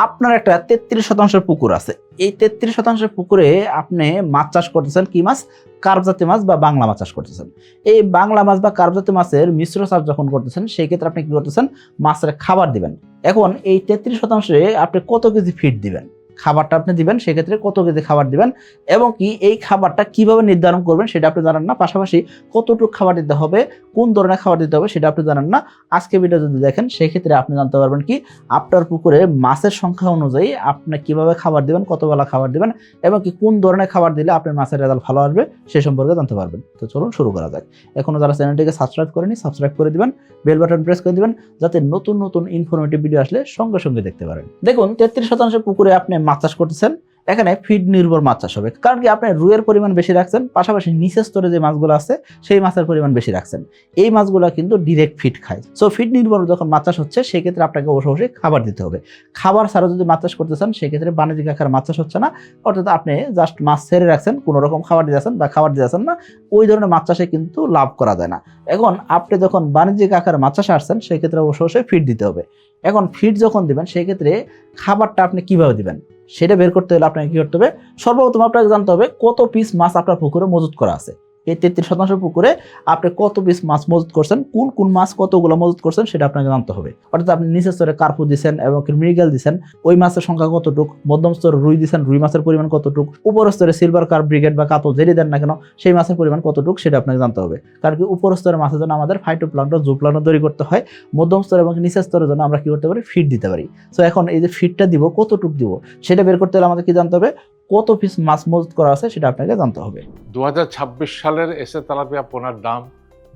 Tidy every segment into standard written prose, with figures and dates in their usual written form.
আপনার একটা 33% পুকুর আছে। এই 33% পুকুরে আপনি মাছ চাষ করতেছেন, কি মাছ? কার্প জাতীয় মাছ বা বাংলা মাছ চাষ করতেছেন। এই বাংলা মাছ বা কার্প জাতীয় মাছের মিশ্র চাষ যখন করতেছেন, সেই ক্ষেত্রে আপনি কি করতেছেন? মাছের খাবার দিবেন। এখন এই 33%-এ আপনি কত কেজি ফিড দিবেন? খাবারটা আপনি দিবেন, সেক্ষেত্রে কত কেজি খাবার দিবেন এবং কি এই খাবারটা কিভাবে নির্ধারণ করবেন সেটা আপনি জানেন না। পাশাপাশি কতটুকু খাবার দিতে হবে, কোন ধরনের খাবার দিতে হবে সেটা আপনি জানেন না। আজকে ভিডিও যদি দেখেন, সেক্ষেত্রে আপনি জানতে পারবেন কি আপনার পুকুরে মাছের সংখ্যা অনুযায়ী আপনি কিভাবে খাবার দিবেন, কত বেলা খাবার দিবেন এবং কি কোন ধরনের খাবার দিলে আপনার মাছের রেজাল্ট ভালো আসবে সে সম্পর্কে জানতে পারবেন। তো চলুন শুরু করা যাক। এখনো যারা চ্যানেলটিকে সাবস্ক্রাইব করেনি, সাবস্ক্রাইব করে দিবেন, বেল বাটন প্রেস করে দিবেন, যাতে নতুন নতুন ইনফরমেটিভ ভিডিও আসলে সঙ্গে সঙ্গে দেখতে পারেন। দেখুন 33% পুকুরে আপনি মাছ চাষ করতেছেন, এখানে ফিড নির্ভর মাছ চাষ হবে। কারণ কি আপনি রুইয়ের পরিমাণ বেশি রাখছেন, পাশাপাশি নিচের স্তরে যে মাছগুলো আছে সেই মাছের পরিমাণ বেশি রাখছেন। এই মাছগুলো কিন্তু ডিরেক্ট ফিড খায়। সো ফিড নির্ভর যখন মাছ চাষ হচ্ছে, সেক্ষেত্রে আপনাকে অবশ্যই খাবার দিতে হবে। খাবার ছাড়া যদি মাছ চাষ করতে চান, সেক্ষেত্রে বাণিজ্যিক আকারে মাছ চাষ হচ্ছে না, অর্থাৎ আপনি জাস্ট মাছ ছেড়ে রাখছেন, কোনো রকম খাবার দিয়েছেন বা খাবার দিয়েছেন না, ওই ধরনের মাছ চাষে কিন্তু লাভ করা যায় না। এখন আপনি যখন বাণিজ্যিক আকারে মাছ চাষে আসছেন, সেক্ষেত্রে অবশ্যই ফিড দিতে হবে। এখন ফিড যখন দিবেন, সেক্ষেত্রে খাবারটা আপনি কিভাবে দিবেন সেটা বের করতে হলে আপনাকে কি করতে হবে? সর্বপ্রথম আপনাকে জানতে হবে কত পিস মাছ আপনার পুকুরে মজুত করা আছে। এই 33% পুকুরে আপনি কত পিস মাছ মজুত করছেন, কোন কোন মাছ কতগুলো মজুত করছেন সেটা আপনাকে জানতে হবে। অর্থাৎ আপনি নিচের স্তরে কার্পু দিচ্ছেন এবং মৃগেল দিচ্ছেন, ওই মাছের সংখ্যা কতটুক, মধ্যম স্তরে রুই দিচ্ছেন, রুই মাছের পরিমাণ কতটুক, উপর স্তরে সিলভার কার্প, ব্রিগেড বা কাতল যেটি দেন না কেন সেই মাছের পরিমাণ কতটুক সেটা আপনাকে জানতে হবে। কারণ কি উপর স্তরের মাছের জন্য আমাদের ফাইটোপ্লাঙ্কটন, জুপ্লাঙ্কটন তৈরি করতে হয়, মধ্যম স্তর এবং নিচের স্তরের জন্য আমরা কি করতে পারি? ফিড দিতে পারি। সো এখন এই যে ফিডটা দিব, কতটুক দিব সেটা বের করতে হলে আমাদের কি জানতে হবে? কত পিস মাছ মজুত করা আছে সেটা আপনাকে জানতে হবে। 2026 সালের এসে তেলাপিয়া পোনার দাম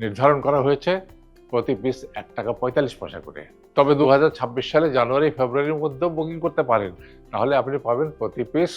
নির্ধারণ করা হয়েছে প্রতি পিস 1 টাকা 45 পয়সা করে। তবে 2026 সালে জানুয়ারি ফেব্রুয়ারির মধ্যেও বুকিং করতে পারেন, তাহলে আপনি পাবেন প্রতি পিস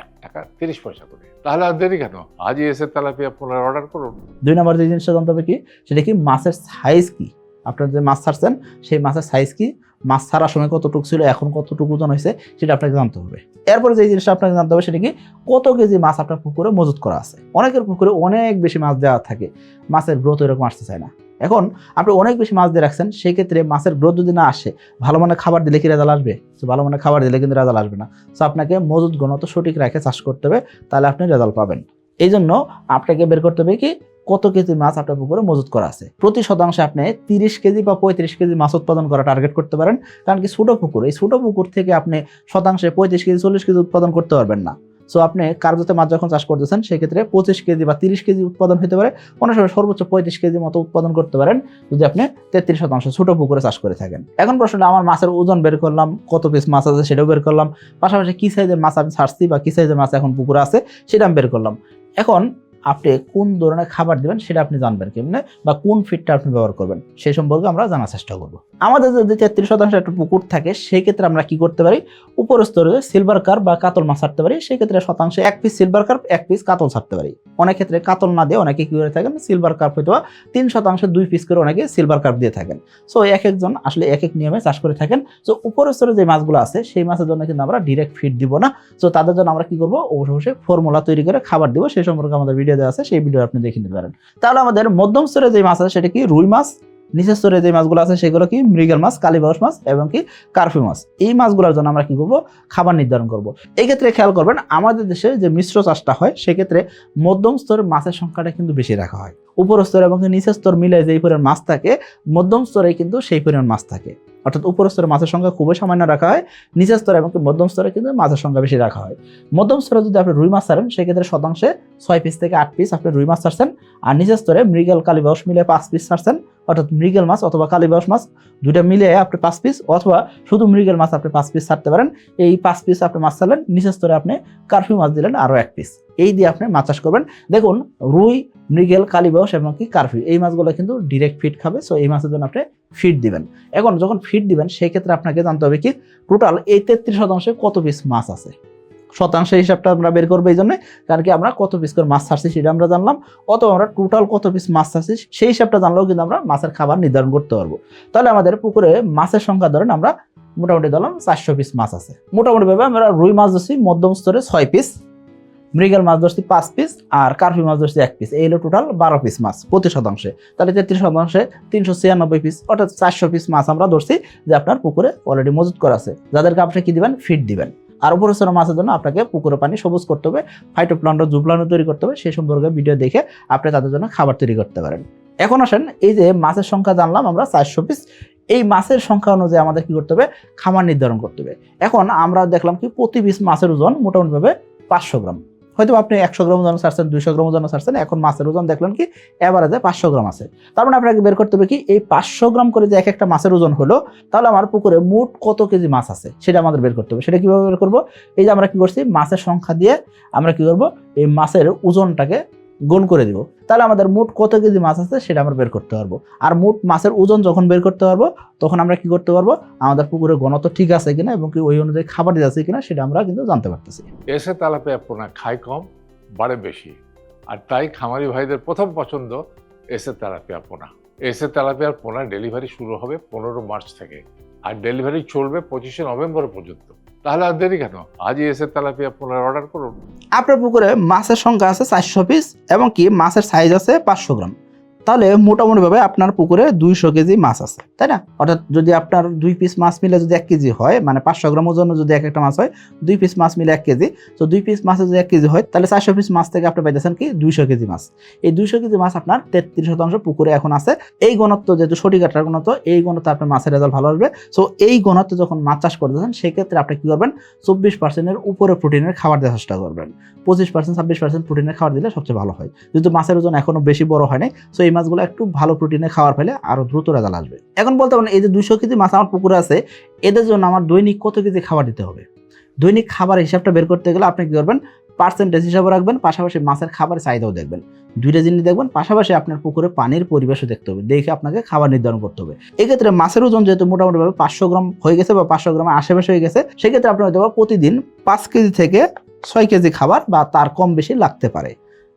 1 টাকা 30 পয়সা করে। তাহলে আর দেরি কেন, আজই এসে তেলাপিয়া পোনার অর্ডার করুন। 2 নম্বর যে জিনিসটা জানতে হবে কি, সেটা কি মাছের সাইজ কি। আপনার যে মাছ ছাড়ছেন সেই মাছের সাইজ কি, মাছ ছাড়ার সময় কতটুকু ছিল, এখন কতটুকু ওজন হয়েছে সেটা আপনাকে জানতে হবে। এরপরে যে জিনিসটা আপনাকে জানতে হবে সেটা কি, কত কেজি মাছ আপনার পুকুরে মজুত করা আছে। অনেকের পুকুরে অনেক বেশি মাছ দেওয়া থাকে, মাছের গ্রোথ এরকম আসতে চায় না। এখন আপনি অনেক বেশি মাছ দিয়ে রাখছেন, সেই ক্ষেত্রে মাছের গ্রোথ যদি না আসে, ভালো মানের খাবার দিলে কি রেজাল্ট আসবে? তো ভালো মানের খাবার দিলে কিন্তু রেজাল্ট আসবে না। সো আপনাকে মজুত ঘনত্ব সঠিক রেখে চাষ করতে হবে, তাহলে আপনি রেজাল্ট পাবেন। এই জন্য আপনাকে বের করতে হবে কি কত কেজি মাছ আপনার পুকুরে মজুত করা আছে। প্রতি শতাংশে আপনি 30 কেজি বা 35 কেজি মাছ উৎপাদন করা টার্গেট করতে পারেন। কারণ কি ছোট পুকুর, এই ছোট পুকুর থেকে আপনি শতাংশে 35 কেজি 40 কেজি উৎপাদন করতে পারবেন না। সো আপনি কার্পজাতীয় মাছ যখন চাষ করতেছেন, সেক্ষেত্রে 25 কেজি বা 30 কেজি উৎপাদন হতে পারে, অনেক সময় সর্বোচ্চ 35 কেজি মতো উৎপাদন করতে পারেন যদি আপনি 33% ছোট পুকুরে চাষ করে থাকেন। এখন প্রশ্নটা, আমার মাছের ওজন বের করলাম, কত পিস মাছ আছে সেটাও বের করলাম, পাশাপাশি কি সাইজের মাছ আমি ছাড়ছি বা কি সাইজের মাছ এখন পুকুরে আছে সেটা আমি বের করলাম। এখন আপনি কোন ধরনের খাবার দিবেন সেটা আপনি জানবেন কেমনে, বা কোন ফিডটা আপনি ব্যবহার করবেন সেই সম্পর্কে আমরা জানার চেষ্টা করব। আমাদের যদি 33% একটা পুকুর থাকে, সেই ক্ষেত্রে আমরা কি করতে পারি? উপর স্তরে সিলভার কার্প বা কাতল মাছ ছাড়তে পারি। সেই ক্ষেত্রে শতাংশে 1 পিস সিলভার কার্প, 1 পিস কাতল ছাড়তে পারি। অনেক ক্ষেত্রে কাতল না দিয়ে অনেকে কি করে থাকেন, সিলভার কার্প হয়তো 3% 2 পিস করে অনেকে সিলভার কার্প দিয়ে থাকেন। সো এক একজন আসলে এক এক নিয়মে চাষ করে থাকেন। সো উপর স্তরে যে মাছগুলো আছে সেই মাছের জন্য কিন্তু আমরা ডিরেক্ট ফিড দিব না। সো তাদের জন্য আমরা কি করব? অবশ্যই ফর্মুলা তৈরি করে খাবার দিব। সেই সম্পর্কে আমাদের ভিডিও দেওয়া আছে, সেই ভিডিও আপনি দেখে নিতে পারেন। তাহলে আমাদের মধ্যম স্তরে যে মাছ আছে সেটা কি? রুই মাছ। নিচের স্তরে যে মাছগুলো আছে সেগুলো কি? মৃগেল মাছ, কালীবাউস মাছ এবং কি কার্পি মাছ। এই মাছগুলোর জন্য আমরা কি করব? খাবার নির্ধারণ করব। এই ক্ষেত্রে খেয়াল করবেন, আমাদের দেশে যে মিশ্র চাষটা হয়, সেক্ষেত্রে মধ্যম স্তরের মাছের সংখ্যাটা কিন্তু বেশি রাখা হয়। উপর স্তর এবং নিচের স্তর মিলে যেই পরিমাণ মাছ থাকে, মধ্যম স্তরে কিন্তু সেই পরিমাণ মাছ থাকে। অর্থাৎ উপর স্তরে মাছের সংখ্যা খুবই সামান্য রাখা হয়, নিচের স্তরে এবং মধ্যম স্তরে কিন্তু মাছের সংখ্যা বেশি রাখা হয়। মধ্যম স্তরে যদি আপনি রুই মাছ ছাড়েন, সেক্ষেত্রে শতাংশে 6 পিস থেকে 8 পিস আপনি রুই মাছ ছাড়ছেন, আর নিচের স্তরে মৃগেল, কালীবাউস মিলে 5 পিস ছাড়ছেন। অর্থাৎ মৃগেল মাছ অথবা কালীবাউস মাছ দুইটা মিলে আপনি 5 পিস, অথবা শুধু মৃগেল মাছ আপনি 5 পিস ছাড়তে পারেন। এই 5 পিস আপনি মাছ ছাড়লেন, নিচের স্তরে আপনি কার্পি মাছ দিলেন আরো 1 পিস। এই দিয়ে আপনি মাছ চাষ করবেন। দেখুন, রুই, মৃগেল, কালীবাউস এবং কি কার্পি, এই মাছগুলো কিন্তু ডিরেক্ট ফিড খাবে। সো এই মাছের জন্য আপনি ফিড দিবেন। এখন যখন ফিড দিবেন, সেই ক্ষেত্রে আপনাকে জানতে হবে কি টোটাল এই 33% কত পিস মাছ আছে। শতাংশের হিসাবটা আমরা বের করবো এই জন্য, কারণ কি আমরা কত পিস করে মাছ ছাড়ছি সেটা আমরা জানলাম, অথবা আমরা টোটাল কত পিস মাছ ছাড়ছি সেই হিসাবটা জানলেও কিন্তু আমরা মাছের খাবার নির্ধারণ করতে পারবো। তাহলে আমাদের পুকুরে মাছের সংখ্যা ধরেন আমরা মোটামুটি ধরলাম 400 পিস মাছ আছে। মোটামুটি ভাবে আমরা রুই মাছ দিচ্ছি মধ্যম স্তরে 6 পিস, মৃগেল মাছ ধরছি 5 পিস আর কার্পি মাছ ধরছি 1 পিস, এই হলো টোটাল 12 পিস মাছ প্রতি শতাংশে। তাহলে 33 শতাংশে 396 পিস, অর্থাৎ 400 পিস মাছ আমরা ধরছি যে আপনার পুকুরে অলরেডি মজুত করা আছে, যাদেরকে আপনি কি দিবেন, ফিড দিবেন। আর উপরস্তর মাছের জন্য আপনাকে পুকুরে পানি সবুজ করতে হবে, ফাইটোপ্লান্ট জুপ্লান্ট তৈরি করতে হবে, সেই সম্পর্কে ভিডিও দেখে আপনি তাদের জন্য খাবার তৈরি করতে পারেন। এখন আসেন, এই যে মাছের সংখ্যা জানলাম আমরা 400 পিস, এই মাছের সংখ্যা অনুযায়ী আমাদের কি করতে হবে, খামার নির্ধারণ করতে হবে। এখন আমরা দেখলাম কি প্রতি পিস মাছের ওজন মোটামুটিভাবে 500 গ্রাম, হয়তো আপনি 100 গ্রাম ওজন ছাড়ছেন, 200 গ্রাম ওজন ছাড়ছেন, এখন মাছের ওজন দেখলেন কি এভারেজে 500 গ্রাম আছে। তার মানে আপনাকে বের করতে হবে কি এই 500 গ্রাম করে যে এক একটা মাছের ওজন হলো, তাহলে আমার পুকুরে মোট কত কেজি মাছ আছে সেটা আমাদের বের করতে হবে। সেটা কিভাবে বের করবো, এই যে আমরা কি করছি, মাছের সংখ্যা দিয়ে আমরা কি করবো, এই মাছের ওজনটাকে গুণ করে দিব, তাহলে আমাদের মোট কত কেজি মাছ আছে সেটা আমরা বের করতে পারবো। আর মোট মাছের ওজন যখন বের করতে পারবো, তখন আমরা কি করতে পারবো, আমাদের পুকুরের ঘনত্ব ঠিক আছে কিনা এবং কি ওই অনুযায়ী খাবার দিতে আছে কিনা সেটা আমরা কিন্তু জানতে পারতেছি। এসে তেলাপিয়া পোনা খায় কম, বাড়ে বেশি, আর তাই খামারি ভাইদের প্রথম পছন্দ এসে তেলাপিয়া পোনা। এসে তেলাপিয়ার পোনা ডেলিভারি শুরু হবে 15 মার্চ থেকে, আর ডেলিভারি চলবে 25 নভেম্বর পর্যন্ত। তাহলে আর দেরি কেন, আজই এসে তেলাপিয়া পোনার অর্ডার করুন। আপনার পুকুরে মাছের সংখ্যা আছে 400 পিস এবং কি মাছের সাইজ আছে 500 গ্রাম, তাহলে মোটামুটিভাবে আপনার পুকুরে 200 কেজি মাছ আছে, তাই না? অর্থাৎ যদি আপনার 2 পিস মাছ মিলে যদি 1 কেজি হয়, মানে 500 গ্রাম ওজন যদি এক একটা মাছ হয়, 2 পিস মাছ মিলে 1 কেজি, তো 2 পিস মাছে যদি 1 কেজি হয়, তাহলে 400 পিস মাছ থেকে আপনি পাইতেছেন কি 200 কেজি মাছ। এই 200 কেজি মাছ আপনার 33% পুকুরে এখন আছে। এই ঘনত্ব যেহেতু সঠিক একটা ঘনত্ব, এই ঘনত্ব আপনার মাছের রেজাল্ট ভালো আসবে। সো এই ঘনত্ব যখন মাছ চাষ করতেছেন, সেক্ষেত্রে আপনি কি করবেন, 24% উপরে প্রোটিনের খাবার দেওয়ার চেষ্টা করবেন। 25% 26% প্রোটিনের খাবার দিলে সবচেয়ে ভালো হয়। যেহেতু মাছের ওজন এখনো বেশি বড় হয় নাই, সো এই মাছগুলো একটু ভালো প্রোটিনের খাবার পেলে আরো দ্রুত রেজাল্ট আসবে। এখন বলতে পারেন, এই যে 200 কেজি মাছ আমার পুকুরে আছে, এদের জন্য আমার দৈনিক কত কেজি খাবার দিতে হবে। দৈনিক খাবার হিসাবটা বের করতে গেলে আপনি কি করবেন, পার্সেন্টেজ হিসাবে রাখবেন, পাশাপাশি মাছের খাবার চাহিদাও দেখবেন, দুইটা জিনিস দেখবেন। পাশাপাশি আপনার পুকুরে পানির পরিবেশও দেখতে হবে, দেখে আপনাকে খাবার নির্ধারণ করতে হবে। এক্ষেত্রে মাছের ওজন যেহেতু মোটামুটিভাবে 500 গ্রাম হয়ে গেছে বা 500 গ্রামের আশেপাশে হয়ে গেছে, সেক্ষেত্রে আপনার হয়তো প্রতিদিন 5 কেজি থেকে 6 কেজি খাবার বা তার কম বেশি লাগতে পারে।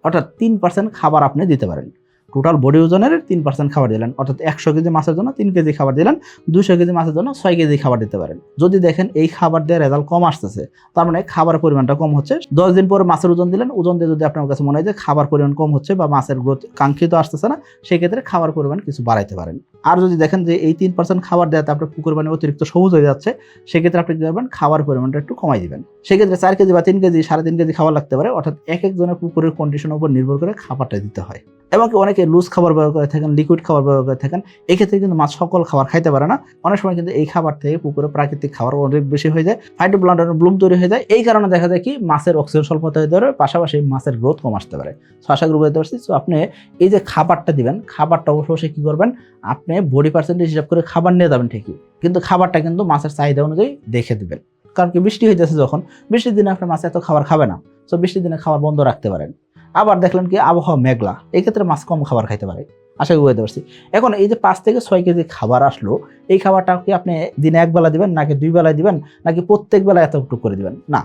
অর্থাৎ 3% খাবার আপনি দিতে পারেন। টোটাল বডি ওজনের 3% খাবার দিলেন, অর্থাৎ 100 কেজি মাছের জন্য 3 কেজি খাবার দিলেন, 200 কেজি মাছের জন্য 6 কেজি খাবার দিতে পারেন। যদি দেখেন এই খাবার দেওয়ার রেজাল্ট কম আসতেছে, তার মানে খাবারের পরিমাণটা কম হচ্ছে। 10 দিন পরে মাছের ওজন দিলেন, ওজন দিয়ে যদি আপনার কাছে মনে হয় যে খাবার পরিমাণ কম হচ্ছে বা মাছের গ্রোথ কাঙ্ক্ষিত আসতেছে না, সেক্ষেত্রে খাবার পরিমাণ কিছু বাড়াইতে পারেন। আর যদি দেখেন যে এই 3% খাবার দেওয়াতে আপনার পুকুর পানি অতিরিক্ত সবুজ হয়ে যাচ্ছে, সেক্ষেত্রে আপনি কি করবেন, খাবার পরিমাণটা একটু কমাই দিবেন। সেক্ষেত্রে 4 কেজি বা 3 কেজি 3.5 কেজি খাবার লাগতে পারে। অর্থাৎ এক একজনের পুকুরের কন্ডিশনের উপর নির্ভর করে খাবারটা দিতে হয়। এবং অনেকে লুজ খাবার ব্যবহার করে থাকেন, লিকুইড খাবার ব্যবহার করে থাকেন, এক্ষেত্রে কিন্তু মাছ সকল খাবার খাইতে পারে না। অনেক সময় কিন্তু এই খাবার থেকে পুকুরে প্রাকৃতিক খাবার অনেক বেশি হয়ে যায়, ফাইটোপ্লান্টের ব্লুম তৈরি হয়ে যায়। এই কারণে দেখা যায় কি মাছের অক্সিজেন স্বল্পতা হতে পারে, পাশাপাশি মাছের গ্রোথ কম আসতে পারে। আশা করি বুঝতে পারছি। সো আপনি এই যে খাবারটা দিবেন, খাবারটা অবশ্যই কি করবেন, আপনি বডি পার্সেন্টেজ হিসাব করে খাবার নিয়ে যাবেন ঠিকই, কিন্তু খাবারটা কিন্তু মাছের চাহিদা অনুযায়ী দেখে দিবেন। কারণ কি বৃষ্টি হয়ে যাচ্ছে, যখন বৃষ্টির দিনে আপনার মাছ এত খাবার খাবে না, সো বৃষ্টির দিনে খাবার বন্ধ রাখতে পারেন। আবার দেখলেন কি আবহাওয়া মেঘলা, এই ক্ষেত্রে মাছ কম খাবার খাইতে পারে। আশা করি বুঝতে পারছি। এখন এই যে 5 থেকে 6 কেজি খাবার আসলো, এই খাবারটা কি আপনি দিনে 1 বেলা দিবেন, নাকি 2 বেলায় দিবেন, নাকি প্রত্যেক বেলা এতটুকু করে দিবেন? না,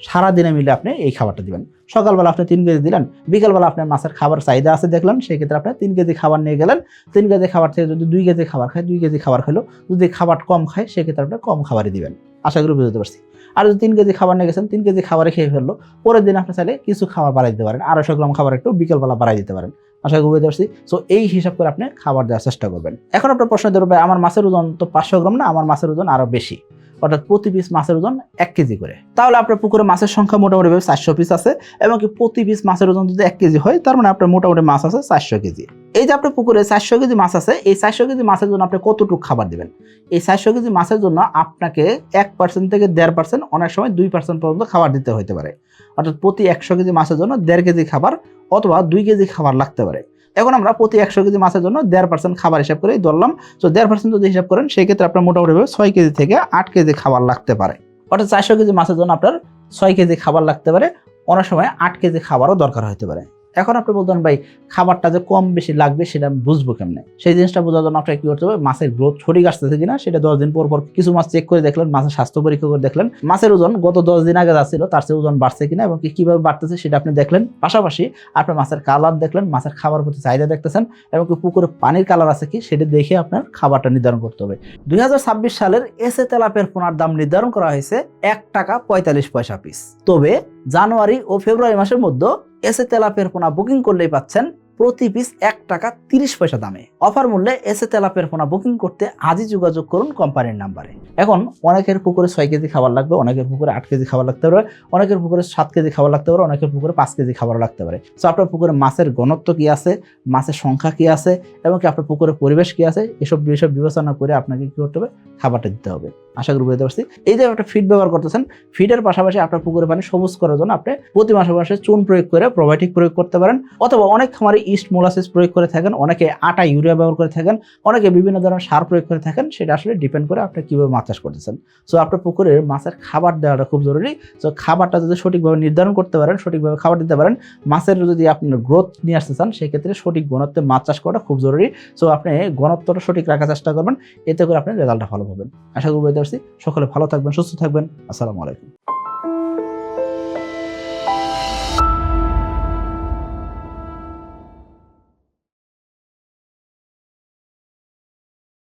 সারা দিনে মিলে আপনি এই খাবারটা দিবেন। সকালবেলা আপনি 3 কেজি দিলেন, বিকালবেলা আপনার মাছের খাবার চাহিদা আছে দেখলেন, সেই ক্ষেত্রে আপনি 3 কেজি খাবার নিয়ে গেলেন। 3 কেজি খাবার থেকে যদি 2 কেজি খাবার খায়, 2 কেজি খাবার খেলো। যদি খাবার কম খায়, সেক্ষেত্রে আপনি কম খাবারই দিবেন। আশা করি বুঝতে পারছি। আর যদি 3 কেজি খাবার নিয়ে গেছেন, 3 কেজি খাবারে খেয়ে ফেললো, পরের দিন আপনি চাইলে কিছু খাবার বাড়াই দিতে পারেন, 250 গ্রাম খাবার একটু বিকেলবেলা বাড়াই দিতে পারেন। আশা করি বুঝতে পারছি। সো এই হিসাব করে আপনি খাবার দেওয়ার চেষ্টা করবেন। এখন আপনার প্রশ্ন ধরবে, আমার মাছের ওজন তো 500 গ্রাম না, আমার মাছের ওজন আরো বেশি, অর্থাৎ প্রতি পিস মাছের ওজন 1 কেজি করে। তাহলে আপনার পুকুরে মাছের সংখ্যা মোটামুটি 400 পিস আছে, এবং কি প্রতি পিস মাছের ওজন যদি 1 কেজি হয়, তার মানে আপনার মোটামুটি মাছ আছে 400 কেজি। এই যে আপনার পুকুরে 400 কেজি মাছ আছে, এই 400 কেজি মাছের জন্য আপনি কতটুকু খাবার দিবেন? এই 400 কেজি মাছের জন্য আপনাকে 1% থেকে 1.5%, অনেক সময় 2% পর্যন্ত খাবার দিতে হতে পারে। অর্থাৎ প্রতি 100 কেজি মাছের জন্য 1.5 কেজি খাবার অথবা 2 কেজি খাবার লাগতে পারে। এখন আমরা প্রতি 100 কেজি মাছের জন্য 1.5% খাবার হিসাব করেই ধরলাম। তো 1.5% যদি হিসাব করেন, সেই ক্ষেত্রে আপনার মোটামুটি 6 কেজি থেকে 8 কেজি খাবার লাগতে পারে। অর্থাৎ 400 কেজি মাছের জন্য আপনার 6 কেজি খাবার লাগতে পারে, অনেক সময় 8 কেজি খাবারও দরকার হতে পারে। এখন আপনি বলতেন, ভাই খাবারটা যে কম বেশি লাগবে সেটা আমি বুঝবো কেমনে? সেই জিনিসটা বোঝার জন্য আপনাকে কি করতে হবে, মাছের গ্রোথ সঠিক আসতেছে কিনা সেটা 10 দিন পর পর কিছু মাছ চেক করে দেখলেন, মাছের স্বাস্থ্য পরীক্ষা করে দেখলেন, মাছের ওজন গত 10 দিন আগে যাচ্ছিল তার চেয়ে ওজন বাড়ছে কিনা এবং কিভাবে বাড়তেছে সেটা আপনি দেখলেন। পাশাপাশি আপনি মাছের কালার দেখলেন, মাছের খাবার প্রতি চাহিদা দেখতেছেন, এবং পুকুরে পানির কালার আছে কি সেটা দেখে আপনার খাবারটা নির্ধারণ করতে হবে। 2026 সালের এসে তেলাপিয়ার পোনার দাম নির্ধারণ করা হয়েছে 1 টাকা 45 পয়সা পিস। তবে জানুয়ারি ও ফেব্রুয়ারি মাসের মধ্যে এসএ তেলাপিয়ার পোনা বুকিং করলেই পাচ্ছেন প্রতি পিস 1 টাকা 30 পয়সা দামে। অফার মূল্যে এসএ তেলাপিয়ার পোনা বুকিং করতে আজই যোগাযোগ করুন কোম্পানির নাম্বারে। এখন অনেকের পুকুরে 6 কেজি খাবার লাগবে, অনেকের পুকুরে 8 কেজি খাবার লাগতে পারে, অনেকের পুকুরে 7 কেজি খাবার লাগতে পারে, অনেকের পুকুরে 5 কেজি খাবার লাগতে পারে। তো আপনার পুকুরে মাছের ঘনত্ব কি আছে, মাছের সংখ্যা কি আছে এবং কি আপনার পুকুরের পরিবেশ কি আছে, এসব বিষয় বিবেচনা করে আপনাকে কি করতে হবে, খাবারটা দিতে হবে। আশা করি বুঝতে পারছি। এই যে একটা ফিড ব্যবহার করতেছেন, ফিডের পাশাপাশি আপনার পুকুরে পানি সবুজ করার জন্য আপনি প্রতি মাসে মাসে চুন প্রয়োগ করে প্রোবায়োটিক প্রয়োগ করতে পারেন, অথবা অনেক খামারে ইস্ট মোলাসিস প্রয়োগ করে থাকেন, অনেকে আটা ইউরিয়া ব্যবহার করে থাকেন, অনেকে বিভিন্ন ধরনের সার প্রয়োগ করে থাকেন। সেটা আসলে ডিপেন্ড করে আপনি কিভাবে মাছ চাষ করতেছেন। সো আপনার পুকুরে মাছের খাবার দেওয়াটা খুব জরুরি। সো খাবারটা যদি সঠিকভাবে নির্ধারণ করতে পারেন, সঠিকভাবে খাবার দিতে পারেন, মাছের যদি আপনার গ্রোথ নিয়ে আসতে চান, সেক্ষেত্রে সঠিক ঘনত্বে মাছ চাষ করাটা খুব জরুরি। সো আপনি ঘনত্বটা সঠিক রাখার চেষ্টা করবেন, এতে করে আপনি রেজাল্টটা ভালো পাবেন। আশা করি বুঝতে পারছি। সকলে ভালো থাকবেন, সুস্থ থাকবেন। আসসালামু আলাইকুম।